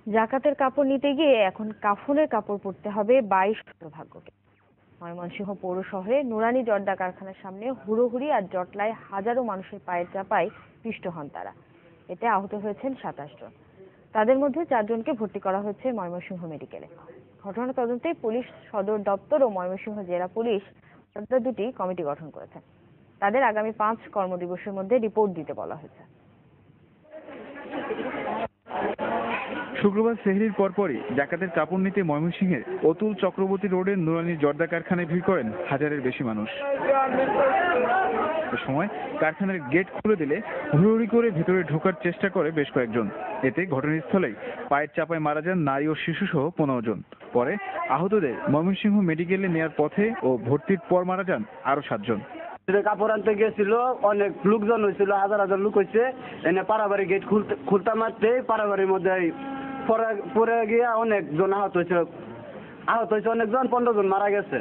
জাকাতের কাপড় নিতে গিয়ে এখন কাফনের কাপড় পরতে হবে 22 ভাগ্যকে। ময়মনসিংহ পৌর শহরে নুরানি জর্দা কারখানার সামনে হুড়োহুড়ি আর জটলায় হাজারো মানুষের পায়ের চাপায় পিষ্ট হন তারা। এতে আহত হয়েছেন 27 জন। তাদের মধ্যে 4 জনকে ভর্তি করা হয়েছে ময়মনসিংহ মেডিকেলে। ঘটনা তদন্তে পুলিশ সদর দপ্তর ও ময়মনসিংহ জেলা পুলিশ দুটি কমিটি গঠন করেছে। তাদের আগামী 5 কর্মদিবসের মধ্যে রিপোর্ট দিতে বলা হয়েছে। শুক্রবার সেহরির পরপরই জাকাতের কাপড় নিতে ময়মনসিংহের অতুল চক্রবর্তী রোডের নুরানি জর্দা কারখানায় ভিড় করেন হাজারের বেশি মানুষ। এ সময় কারখানার গেট খুলে দিলে হুড়োহুড়ি করে ভেতরে ঢোকার চেষ্টা করে বেশ কয়েকজন। এতে ঘটনাস্থলেই পায়ের চাপায় মারা যান নারী ও শিশু সহ 15 জন। পরে আহতদের ময়মনসিংহ মেডিকেলে নেয়ার পথে ও ভর্তির পর মারা যান আরো 7 জন। কাপড় আনতে গিয়েছিল, অনেক লোকজন হয়েছিল, হাজার হাজার লোক হয়েছে। এনে পাড়াবাড়ি গেট খুলতে মারতে পাড়াবাড়ির মধ্যে পরে গিয়ে অনেকজন আহত হয়েছে অনেকজন, 15 জন মারা গেছে।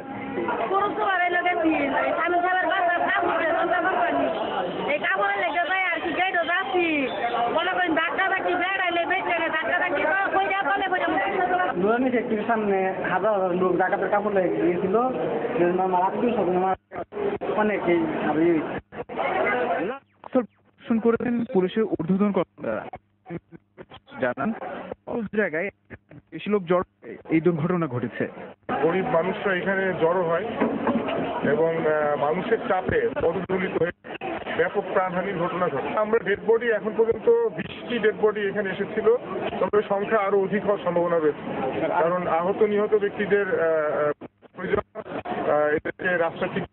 নুরানি ফ্যাক্টরির সামনে হাজার হাজার লোক জাকাতের কাপড় লেগে গিয়েছিল। আমার আত্মীয় স্বজন অনেকেই করেছেন পুলিশের ঊর্ধ্বতন কর্মকর্তারা। জানান জায়গায় বেশি লোক জড়ো এই দুর্ঘটনা ঘটেছে। গরিব মানুষরা এখানে জড়ো হয় এবং মানুষের চাপে পদদলিত হয়ে ব্যাপক প্রাণহানির ঘটনা ঘটে। আমরা ডেড বডি এখন পর্যন্ত 20টি ডেড বডি এখানে এসেছিল, তবে সংখ্যা আরো অধিক হওয়ার সম্ভাবনা রয়েছে। কারণ আহত নিহত ব্যক্তিদের এদেরকে রাস্তা ঠিক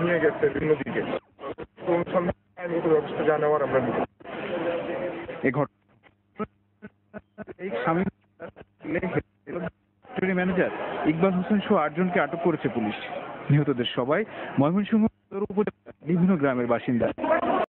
নিয়ে গেছে বিভিন্ন দিকে। অনুসন্ধান ব্যবস্থা যা নেওয়ার আমরা নিব। এই ঘটনা ম্যানেজার ইকবাল হোসেন সহ 8 জনকে আটক করেছে পুলিশ। নিহতদের সবাই ময়মনসিংহ উপজেলার বিভিন্ন গ্রামের বাসিন্দা।